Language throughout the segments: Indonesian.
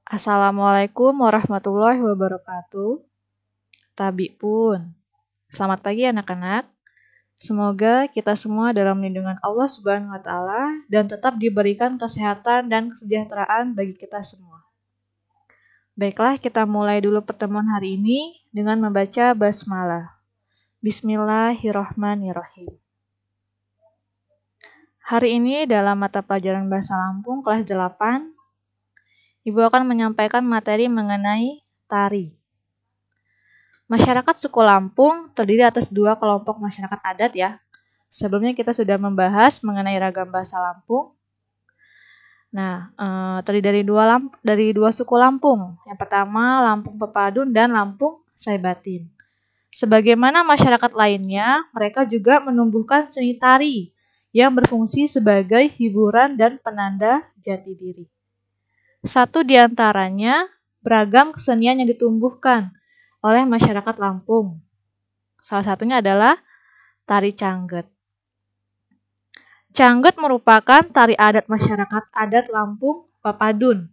Assalamualaikum warahmatullahi wabarakatuh. Tabi pun. Selamat pagi anak-anak. Semoga kita semua dalam lindungan Allah Subhanahu wa taala dan tetap diberikan kesehatan dan kesejahteraan bagi kita semua. Baiklah, kita mulai dulu pertemuan hari ini dengan membaca basmalah. Bismillahirrahmanirrahim. Hari ini dalam mata pelajaran Bahasa Lampung kelas 8, Ibu akan menyampaikan materi mengenai tari. Masyarakat suku Lampung terdiri atas 2 kelompok masyarakat adat ya. Sebelumnya kita sudah membahas mengenai ragam bahasa Lampung. Nah, terdiri dari dua suku Lampung. Yang pertama Lampung Pepadun dan Lampung Saibatin. Sebagaimana masyarakat lainnya, mereka juga menumbuhkan seni tari yang berfungsi sebagai hiburan dan penanda jati diri. Satu di antaranya beragam kesenian yang ditumbuhkan oleh masyarakat Lampung. Salah satunya adalah tari Cangget. Cangget merupakan tari adat masyarakat adat Lampung Pepadun.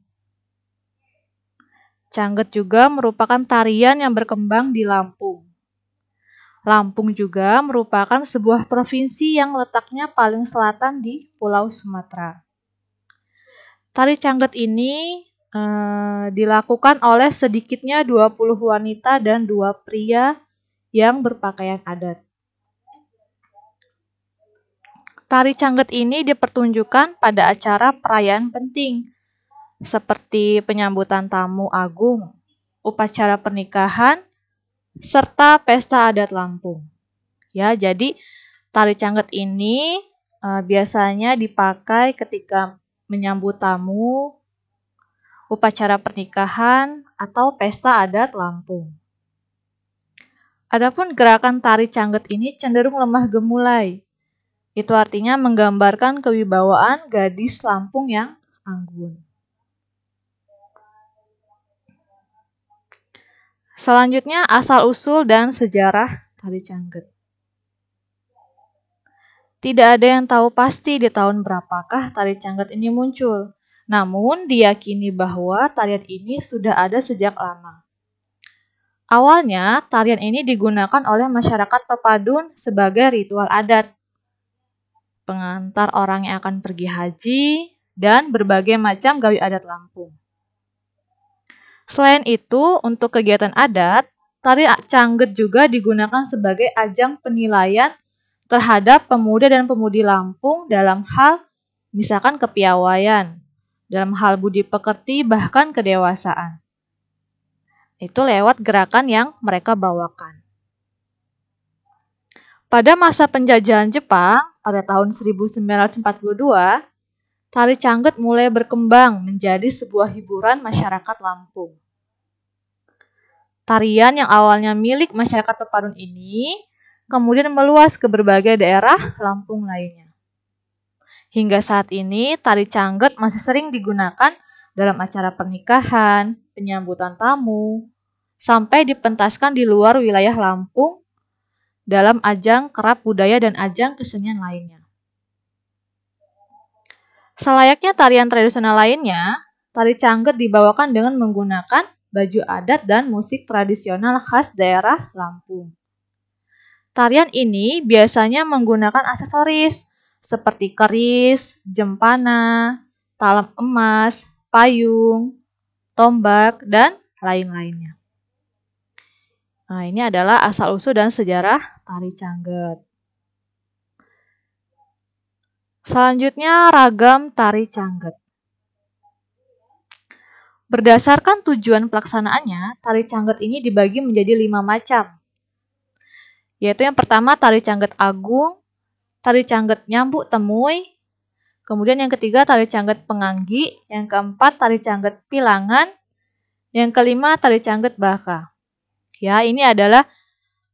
Cangget juga merupakan tarian yang berkembang di Lampung. Lampung juga merupakan sebuah provinsi yang letaknya paling selatan di Pulau Sumatera. Tari Cangget ini dilakukan oleh sedikitnya 20 wanita dan 2 pria yang berpakaian adat. Tari Cangget ini dipertunjukkan pada acara perayaan penting seperti penyambutan tamu agung, upacara pernikahan, serta pesta adat Lampung. Ya, jadi tari Cangget ini biasanya dipakai ketika menyambut tamu, upacara pernikahan, atau pesta adat Lampung. Adapun gerakan tari Cangget ini cenderung lemah gemulai. Itu artinya menggambarkan kewibawaan gadis Lampung yang anggun. Selanjutnya, asal-usul dan sejarah tari Cangget. Tidak ada yang tahu pasti di tahun berapakah tari Cangget ini muncul. Namun, diyakini bahwa tarian ini sudah ada sejak lama. Awalnya, tarian ini digunakan oleh masyarakat Pepadun sebagai ritual adat, pengantar orang yang akan pergi haji, dan berbagai macam gawe adat Lampung. Selain itu, untuk kegiatan adat, tari Cangget juga digunakan sebagai ajang penilaian terhadap pemuda dan pemudi Lampung dalam hal misalkan kepiawaian, dalam hal budi pekerti, bahkan kedewasaan. Itu lewat gerakan yang mereka bawakan. Pada masa penjajahan Jepang, pada tahun 1942, tari Cangget mulai berkembang menjadi sebuah hiburan masyarakat Lampung. Tarian yang awalnya milik masyarakat Pepadun ini kemudian meluas ke berbagai daerah Lampung lainnya. Hingga saat ini, tari Cangget masih sering digunakan dalam acara pernikahan, penyambutan tamu, sampai dipentaskan di luar wilayah Lampung dalam ajang kerap budaya dan ajang kesenian lainnya. Selayaknya tarian tradisional lainnya, tari Cangget dibawakan dengan menggunakan baju adat dan musik tradisional khas daerah Lampung. Tarian ini biasanya menggunakan aksesoris seperti keris, jempana, talam emas, payung, tombak, dan lain-lainnya. Nah, ini adalah asal-usul dan sejarah tari Cangget. Selanjutnya, ragam tari Cangget. Berdasarkan tujuan pelaksanaannya, tari Cangget ini dibagi menjadi 5 macam. Yaitu yang pertama tari Cangget Agung, tari Cangget Nyambuk Temui, kemudian yang ketiga tari Cangget Penganggi, yang keempat tari Cangget Pilangan, yang kelima tari Cangget Baka. Ya, ini adalah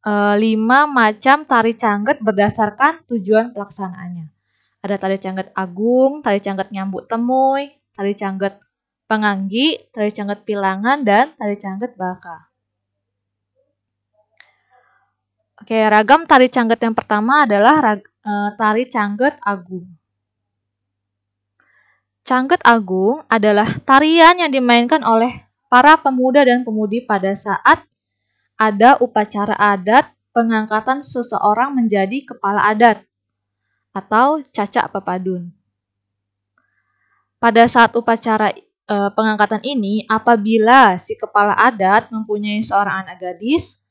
5 macam tari Cangget berdasarkan tujuan pelaksanaannya. Ada tari Cangget Agung, tari Cangget Nyambuk Temui, tari Cangget Penganggi, tari Cangget Pilangan, dan tari Cangget Baka. Oke, ragam tari Cangget yang pertama adalah tari Cangget Agung. Cangget Agung adalah tarian yang dimainkan oleh para pemuda dan pemudi pada saat ada upacara adat pengangkatan seseorang menjadi kepala adat atau cacak pepadun. Pada saat upacara pengangkatan ini, apabila si kepala adat mempunyai seorang anak gadis,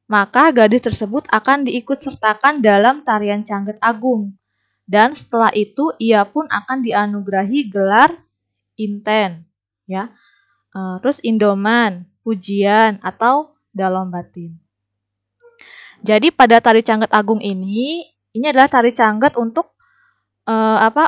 maka gadis tersebut akan diikutsertakan dalam tarian Cangget Agung. Dan setelah itu ia pun akan dianugerahi gelar inten, ya. Terus indoman, pujian atau dalam batin. Jadi pada tari Cangget Agung ini adalah tari cangget untuk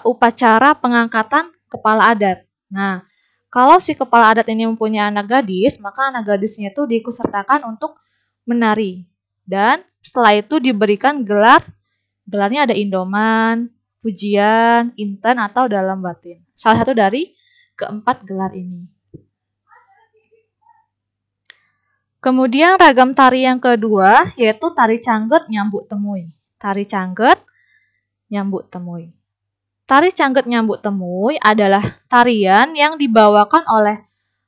upacara pengangkatan kepala adat. Nah, kalau si kepala adat ini mempunyai anak gadis, maka anak gadisnya itu diikutsertakan untuk menari. Dan setelah itu diberikan gelarnya ada indoman, pujian, inten atau dalam batin. Salah satu dari keempat gelar ini. Kemudian ragam tari yang kedua yaitu tari Cangget Nyambut Temui. Tari Cangget Nyambut Temui. Tari Cangget Nyambut Temui adalah tarian yang dibawakan oleh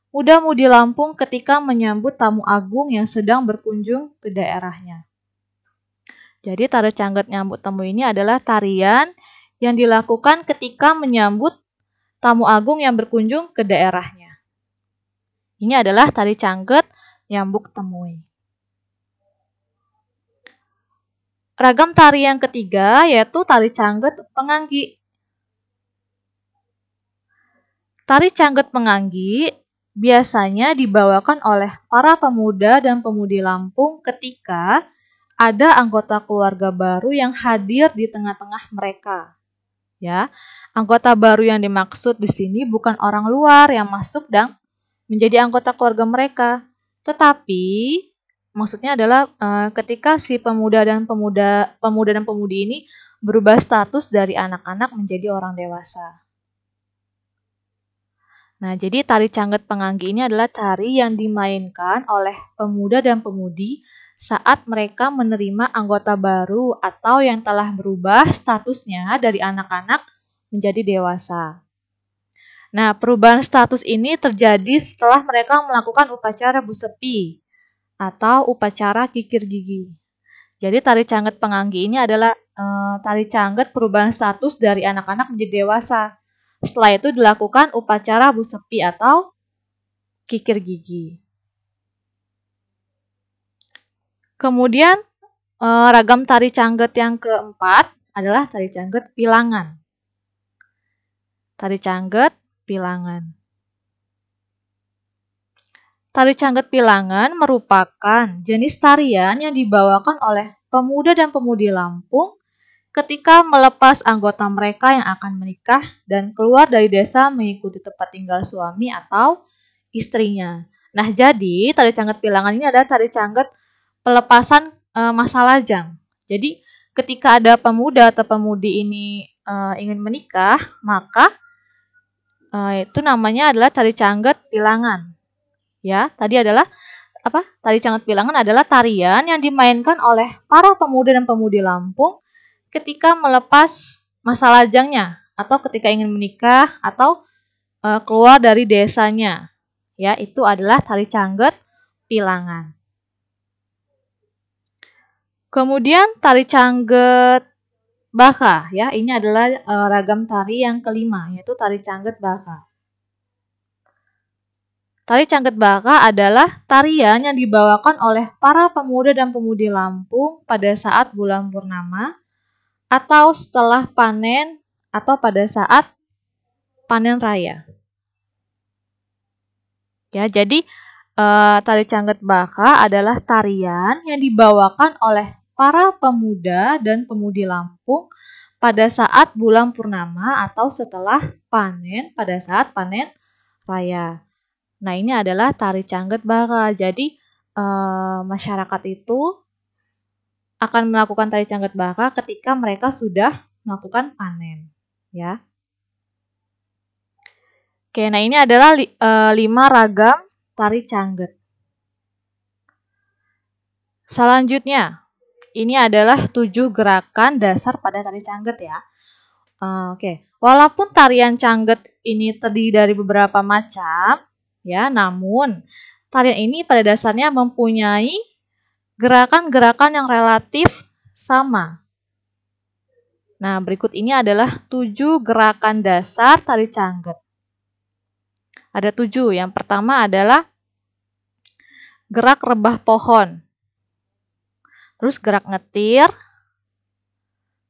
muda-mudi Lampung ketika menyambut tamu agung yang sedang berkunjung ke daerahnya. Jadi tari Cangget Nyambut Temui ini adalah tarian yang dilakukan ketika menyambut tamu agung yang berkunjung ke daerahnya. Ini adalah tari Cangget Nyambut Temui. Ragam tari yang ketiga yaitu tari Cangget Penganggi. Tari Cangget Penganggi biasanya dibawakan oleh para pemuda dan pemudi Lampung ketika ada anggota keluarga baru yang hadir di tengah-tengah mereka. Ya, anggota baru yang dimaksud di sini bukan orang luar yang masuk dan menjadi anggota keluarga mereka, tetapi maksudnya adalah ketika si pemuda dan pemudi ini berubah status dari anak-anak menjadi orang dewasa. Nah, jadi tari Cangget Penganggi ini adalah tari yang dimainkan oleh pemuda dan pemudi saat mereka menerima anggota baru atau yang telah berubah statusnya dari anak-anak menjadi dewasa. Nah, perubahan status ini terjadi setelah mereka melakukan upacara busepi atau upacara kikir gigi. Jadi tari Cangget Penganggi ini adalah tari cangget perubahan status dari anak-anak menjadi dewasa. Setelah itu dilakukan upacara busepi atau kikir gigi. Kemudian ragam tari cangget yang keempat adalah tari cangget Pilangan. Tari cangget Pilangan. Tari cangget Pilangan merupakan jenis tarian yang dibawakan oleh pemuda dan pemudi Lampung ketika melepas anggota mereka yang akan menikah dan keluar dari desa mengikuti tempat tinggal suami atau istrinya. Nah, jadi tari Cangget Pilangan ini adalah tari cangget pelepasan masa lajang. Jadi, ketika ada pemuda atau pemudi ini ingin menikah, maka itu namanya adalah tari Cangget Pilangan. Ya, tadi adalah Tari Cangget Pilangan adalah tarian yang dimainkan oleh para pemuda dan pemudi Lampung ketika melepas masa lajangnya atau ketika ingin menikah atau keluar dari desanya. Ya, itu adalah tari Cangget Pilangan. Kemudian tari Cangget Baka, ya, ini adalah ragam tari yang kelima, yaitu tari Cangget Baka. Tari Cangget Baka adalah tarian yang dibawakan oleh para pemuda dan pemudi Lampung pada saat bulan purnama atau setelah panen atau pada saat panen raya. Ya, jadi tari Cangget Baka adalah tarian yang dibawakan oleh para pemuda dan pemudi Lampung pada saat bulan purnama atau setelah panen pada saat panen raya. Nah, ini adalah tari Cangget Baka. Jadi masyarakat itu akan melakukan tari Cangget Baka ketika mereka sudah melakukan panen, ya. Oke, nah ini adalah 5 ragam tari cangget. Selanjutnya, ini adalah 7 gerakan dasar pada tari cangget, ya. Oke, Walaupun tarian cangget ini terdiri dari beberapa macam, ya, namun tarian ini pada dasarnya mempunyai gerakan-gerakan yang relatif sama. Nah, berikut ini adalah 7 gerakan dasar tari cangget. Ada 7. Yang pertama adalah gerak rebah pohon. Terus gerak ngetir.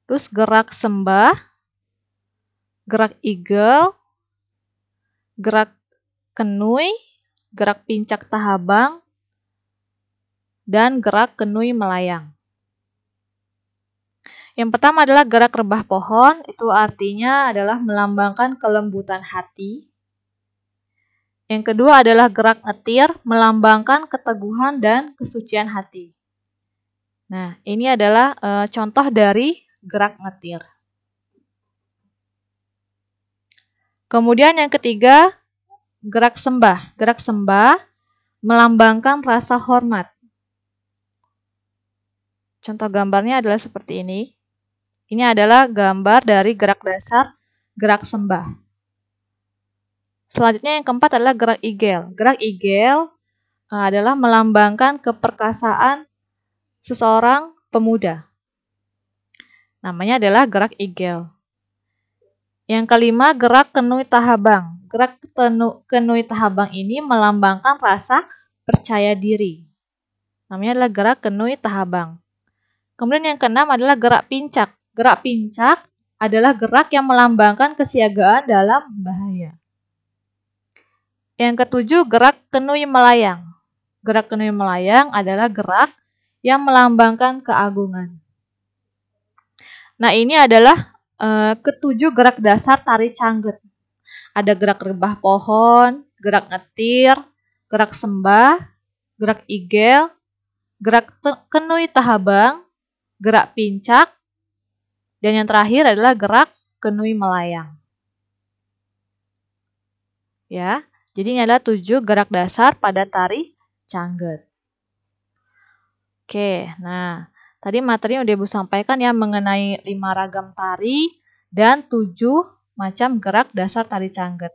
Terus gerak sembah. Gerak igel. Gerak kenui. Gerak pincak tahabang. Dan gerak kenui melayang. Yang pertama adalah gerak rebah pohon, itu artinya adalah melambangkan kelembutan hati. Yang kedua adalah gerak ngetir, melambangkan keteguhan dan kesucian hati. Nah, ini adalah contoh dari gerak ngetir. Kemudian yang ketiga, gerak sembah. Gerak sembah melambangkan rasa hormat. Contoh gambarnya adalah seperti ini. Ini adalah gambar dari gerak dasar gerak sembah. Selanjutnya yang keempat adalah gerak igel. Gerak igel adalah melambangkan keperkasaan seseorang pemuda. Namanya adalah gerak igel. Yang kelima, gerak kenui tahabang. Gerak kenui tahabang ini melambangkan rasa percaya diri. Namanya adalah gerak kenui tahabang. Kemudian yang keenam adalah gerak pincak. Gerak pincak adalah gerak yang melambangkan kesiagaan dalam bahaya. Yang ketujuh, gerak kenui melayang. Gerak kenui melayang adalah gerak yang melambangkan keagungan. Nah, ini adalah ketujuh gerak dasar tari cangget. Ada gerak rebah pohon, gerak ngetir, gerak sembah, gerak igel, gerak kenui tahabang, gerak pincak, dan yang terakhir adalah gerak kenui melayang. Ya, jadi ini adalah 7 gerak dasar pada tari cangget. Oke, nah tadi materi yang udah Ibu sampaikan ya mengenai 5 ragam tari dan 7 macam gerak dasar tari cangget.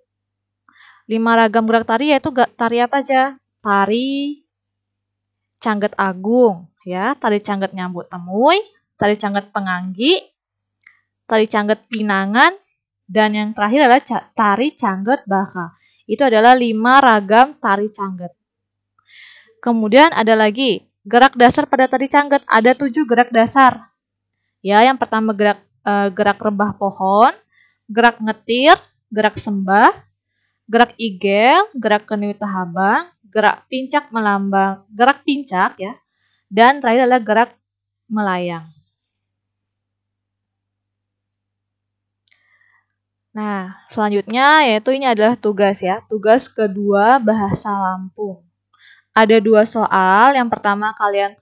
5 ragam gerak tari yaitu tari apa aja? Tari cangget agung, ya, tari cangget nyambut temui, tari cangget penganggi, tari cangget pinangan, dan yang terakhir adalah tari cangget baka. Itu adalah 5 ragam tari cangget. Kemudian ada lagi gerak dasar pada tari cangget. Ada 7 gerak dasar. Ya, yang pertama gerak rebah pohon, gerak ngetir, gerak sembah, gerak igel, gerak kenui tahabang, gerak pincak gerak pincak ya, dan terakhir adalah gerak melayang. Nah, selanjutnya yaitu ini adalah tugas ya. Tugas kedua bahasa Lampung. Ada 2 soal. Yang pertama kalian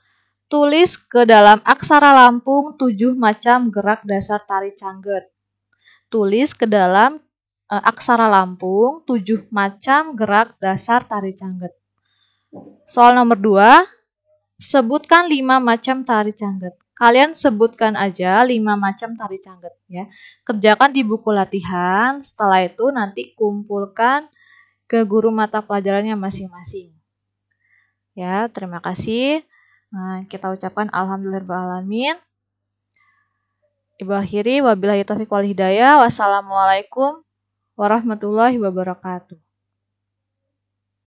tulis ke dalam aksara Lampung 7 macam gerak dasar tari cangget. Tulis ke dalam aksara Lampung 7 macam gerak dasar tari cangget. Soal nomor 2, sebutkan 5 macam tari cangget. Kalian sebutkan aja 5 macam tari cangget ya. Kerjakan di buku latihan, setelah itu nanti kumpulkan ke guru mata pelajarannya masing-masing. Ya, terima kasih. Nah, kita ucapkan alhamdulillahirrahmanirrahim. Ibu akhiri wabillahi taufiq wal hidayah. Wassalamualaikum warahmatullahi wabarakatuh.